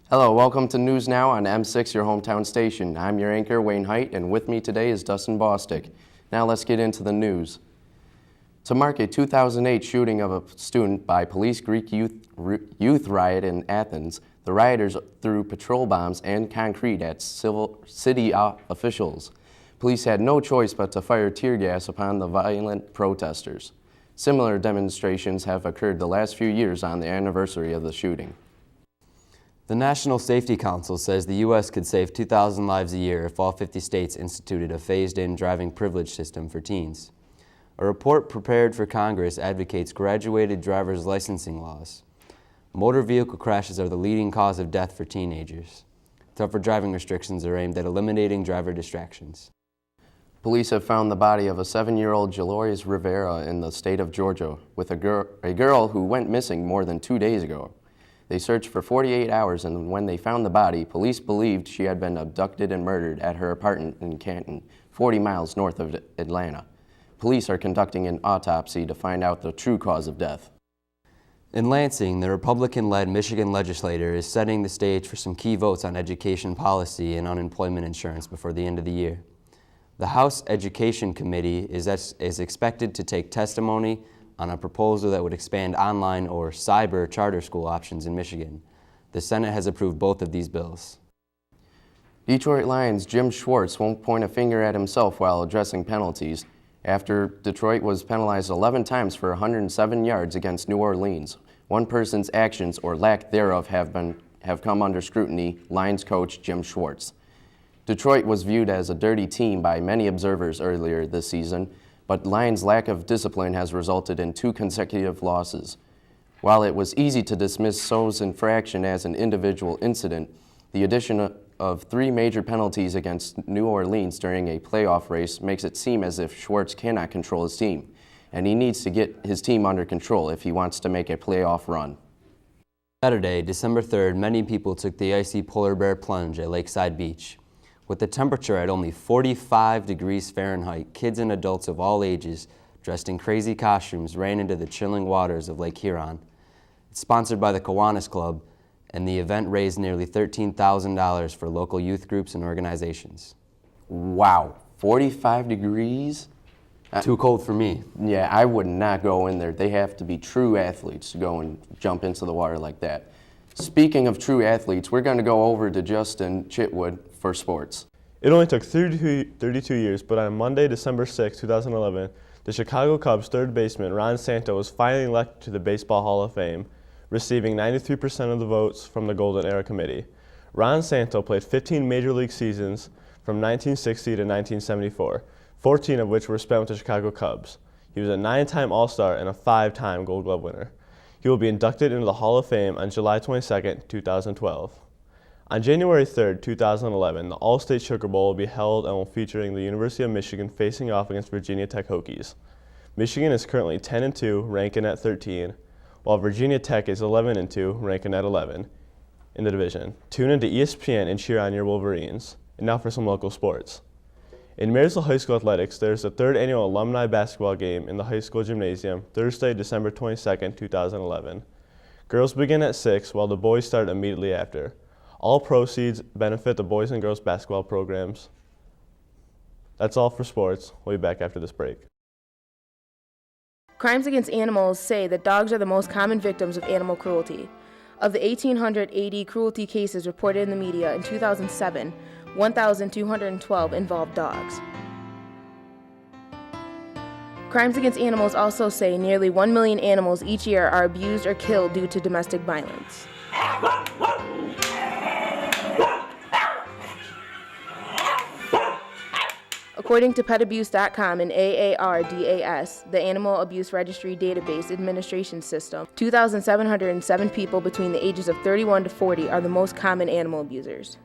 Hello, welcome to News Now on M6, your hometown station. I'm your anchor, Wayne Height, and with me today is Dustin Bostick. Now let's get into the news. To mark a 2008 shooting of a student by police Greek youth riot in Athens, the rioters threw patrol bombs and concrete at city officials. Police had no choice but to fire tear gas upon the violent protesters. Similar demonstrations have occurred the last few years on the anniversary of the shooting. The National Safety Council says the U.S. could save 2,000 lives a year if all 50 states instituted a phased-in driving privilege system for teens. A report prepared for Congress advocates graduated driver's licensing laws. Motor vehicle crashes are the leading cause of death for teenagers. Tougher driving restrictions are aimed at eliminating driver distractions. Police have found the body of a 7-year-old Jaloris Rivera in the state of Georgia with a girl who went missing more than 2 days ago. They searched for 48 hours, and when they found the body, police believed she had been abducted and murdered at her apartment in Canton, 40 miles north of Atlanta. Police are conducting an autopsy to find out the true cause of death. In Lansing, the Republican-led Michigan legislature is setting the stage for some key votes on education policy and unemployment insurance before the end of the year. The House Education Committee is expected to take testimony on a proposal that would expand online or cyber charter school options in Michigan. The Senate has approved both of these bills. Detroit Lions Jim Schwartz won't point a finger at himself while addressing penalties after Detroit was penalized 11 times for 107 yards against New Orleans. One person's actions or lack thereof have come under scrutiny, Lions coach Jim Schwartz. Detroit was viewed as a dirty team by many observers earlier this season, but Lions' lack of discipline has resulted in 2 consecutive losses. While it was easy to dismiss So's infraction as an individual incident, the addition of 3 major penalties against New Orleans during a playoff race makes it seem as if Schwartz cannot control his team, and he needs to get his team under control if he wants to make a playoff run. Saturday, December 3rd, many people took the icy polar bear plunge at Lakeside Beach. With the temperature at only 45 degrees Fahrenheit, kids and adults of all ages, dressed in crazy costumes, ran into the chilling waters of Lake Huron. It's sponsored by the Kiwanis Club, and the event raised nearly $13,000 for local youth groups and organizations. Wow, 45 degrees? Too cold for me. Yeah, I would not go in there. They have to be true athletes to go and jump into the water like that. Speaking of true athletes, we're going to go over to Justin Chitwood for sports. It only took 32 years, but on Monday, December 6, 2011, the Chicago Cubs third baseman Ron Santo was finally elected to the Baseball Hall of Fame, receiving 93% of the votes from the Golden Era Committee. Ron Santo played 15 Major League seasons from 1960 to 1974, 14 of which were spent with the Chicago Cubs. He was a 9-time All-Star and a 5-time Gold Glove winner. He will be inducted into the Hall of Fame on July 22, 2012. On January 3, 2011, the All-State Sugar Bowl will be held and will feature the University of Michigan facing off against Virginia Tech Hokies. Michigan is currently 10-2, ranking at 13, while Virginia Tech is 11-2, ranking at 11 in the division. Tune into ESPN and cheer on your Wolverines. And now for some local sports. In Marysville High School athletics, there is the 3rd annual alumni basketball game in the high school gymnasium, Thursday, December 22, 2011. Girls begin at 6, while the boys start immediately after. All proceeds benefit the boys and girls basketball programs. That's all for sports. We'll be back after this break. Crimes Against Animals say that dogs are the most common victims of animal cruelty. Of the 1,880 cruelty cases reported in the media in 2007, 1,212 involved dogs. Crimes Against Animals also say nearly 1 million animals each year are abused or killed due to domestic violence. According to PetAbuse.com and AARDAS, the Animal Abuse Registry Database Administration System, 2,707 people between the ages of 31 to 40 are the most common animal abusers.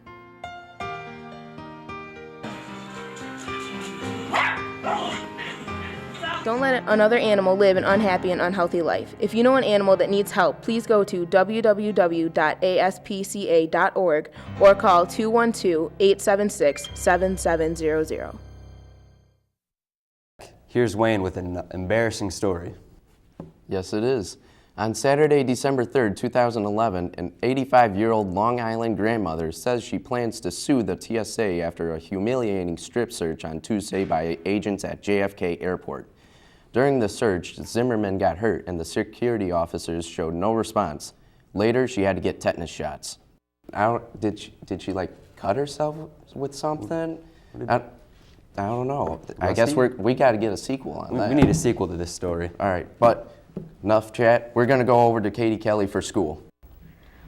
Don't let another animal live an unhappy and unhealthy life. If you know an animal that needs help, please go to www.aspca.org or call 212-876-7700. Here's Wayne with an embarrassing story. Yes, it is. On Saturday, December 3rd, 2011, an 85-year-old Long Island grandmother says she plans to sue the TSA after a humiliating strip search on Tuesday by agents at JFK Airport. During the search, Zimmerman got hurt and the security officers showed no response. Later, she had to get tetanus shots. Did she like cut herself with something? I don't know. I guess we got to get a sequel on that. We need a sequel to this story. All right, but enough chat. We're going to go over to Katie Kelly for school.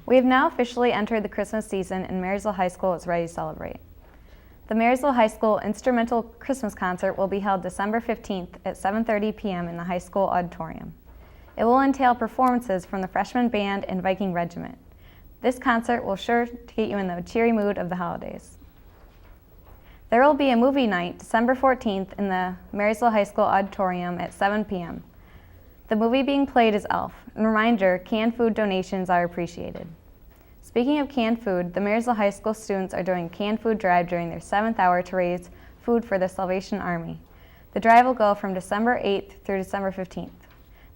We have now officially entered the Christmas season, and Marysville High School is ready to celebrate. The Marysville High School Instrumental Christmas Concert will be held December 15th at 7:30 p.m. in the high school auditorium. It will entail performances from the freshman band and Viking Regiment. This concert will sure to get you in the cheery mood of the holidays. There will be a movie night December 14th in the Marysville High School auditorium at 7 p.m. The movie being played is Elf. And reminder, canned food donations are appreciated. Speaking of canned food, the Marysville High School students are doing a canned food drive during their 7th hour to raise food for the Salvation Army. The drive will go from December 8th through December 15th.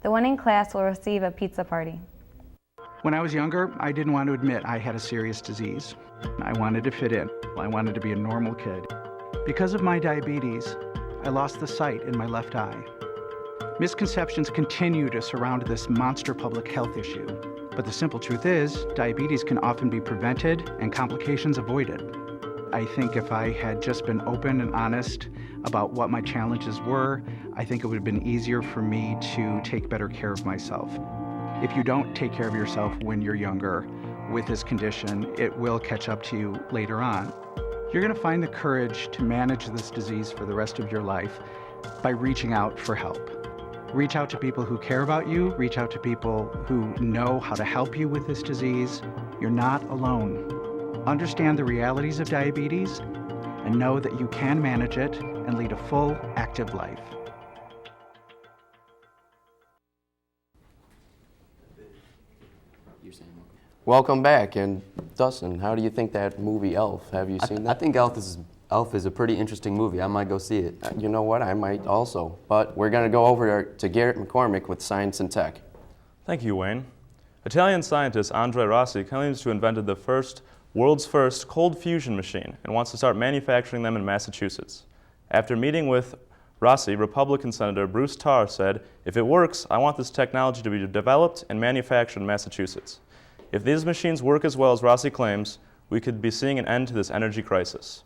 The winning class will receive a pizza party. When I was younger, I didn't want to admit I had a serious disease. I wanted to fit in. I wanted to be a normal kid. Because of my diabetes, I lost the sight in my left eye. Misconceptions continue to surround this monster public health issue. But the simple truth is, diabetes can often be prevented and complications avoided. I think if I had just been open and honest about what my challenges were, I think it would have been easier for me to take better care of myself. If you don't take care of yourself when you're younger with this condition, it will catch up to you later on. You're going to find the courage to manage this disease for the rest of your life by reaching out for help. Reach out to people who care about you, reach out to people who know how to help you with this disease. You're not alone. Understand the realities of diabetes and know that you can manage it and lead a full, active life. Welcome back. And Dustin, how do you think that movie Elf? Have you seen I that? think Elf is a pretty interesting movie. I might go see it. You know what? I might also. But we're going to go over to Garrett McCormick with Science and Tech. Thank you, Wayne. Italian scientist Andre Rossi claims to have invented the world's first cold fusion machine and wants to start manufacturing them in Massachusetts. After meeting with Rossi, Republican Senator Bruce Tarr said, "If it works, I want this technology to be developed and manufactured in Massachusetts. If these machines work as well as Rossi claims, we could be seeing an end to this energy crisis."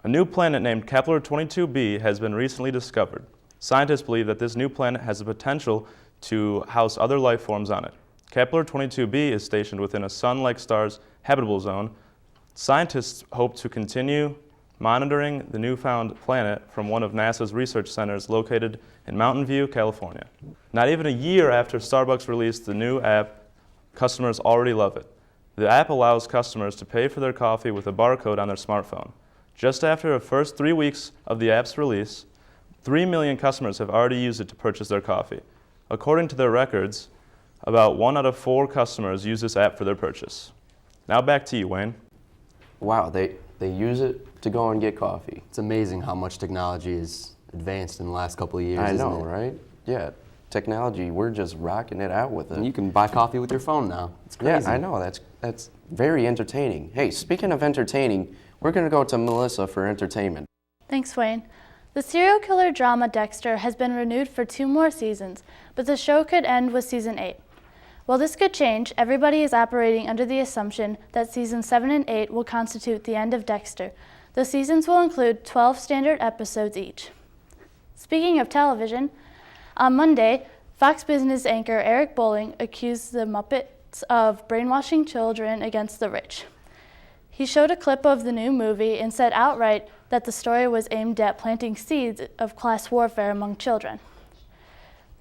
A new planet named Kepler-22b has been recently discovered. Scientists believe that this new planet has the potential to house other life forms on it. Kepler-22b is stationed within a Sun-like star's habitable zone. Scientists hope to continue monitoring the newfound planet from one of NASA's research centers located in Mountain View, California. Not even a year after Starbucks released the new app, customers already love it. The app allows customers to pay for their coffee with a barcode on their smartphone. Just after the first 3 weeks of the app's release, 3 million customers have already used it to purchase their coffee. According to their records, about 1 out of 4 customers use this app for their purchase. Now back to you, Wayne. Wow, they use it to go and get coffee. It's amazing how much technology has advanced in the last couple of years, I know, isn't it? right? Yeah, technology, we're just rocking it out with it. And you can buy coffee with your phone now. It's crazy. Yeah, I know, that's very entertaining. Hey, speaking of entertaining, we're going to go to Melissa for entertainment. Thanks, Wayne. The serial killer drama Dexter has been renewed for 2 more seasons, but the show could end with season 8. While this could change, everybody is operating under the assumption that seasons 7 and 8 will constitute the end of Dexter. The seasons will include 12 standard episodes each. Speaking of television, on Monday, Fox Business anchor Eric Bolling accused the Muppets of brainwashing children against the rich. He showed a clip of the new movie and said outright that the story was aimed at planting seeds of class warfare among children.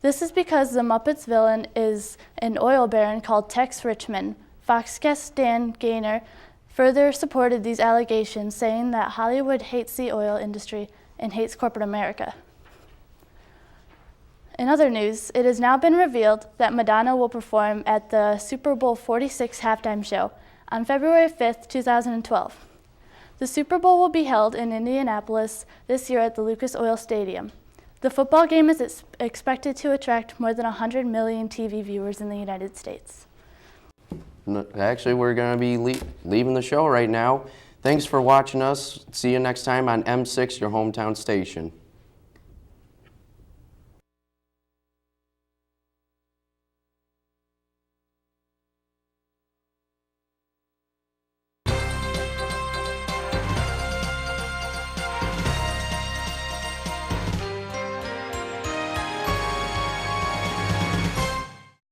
This is because the Muppets villain is an oil baron called Tex Richmond. Fox guest Dan Gaynor further supported these allegations, saying that Hollywood hates the oil industry and hates corporate America. In other news, it has now been revealed that Madonna will perform at the Super Bowl 46 halftime show on February 5th, 2012. The Super Bowl will be held in Indianapolis this year at the Lucas Oil Stadium. The football game is expected to attract more than 100 million TV viewers in the United States. Actually, we're going to be leaving the show right now. Thanks for watching us. See you next time on M6, your hometown station.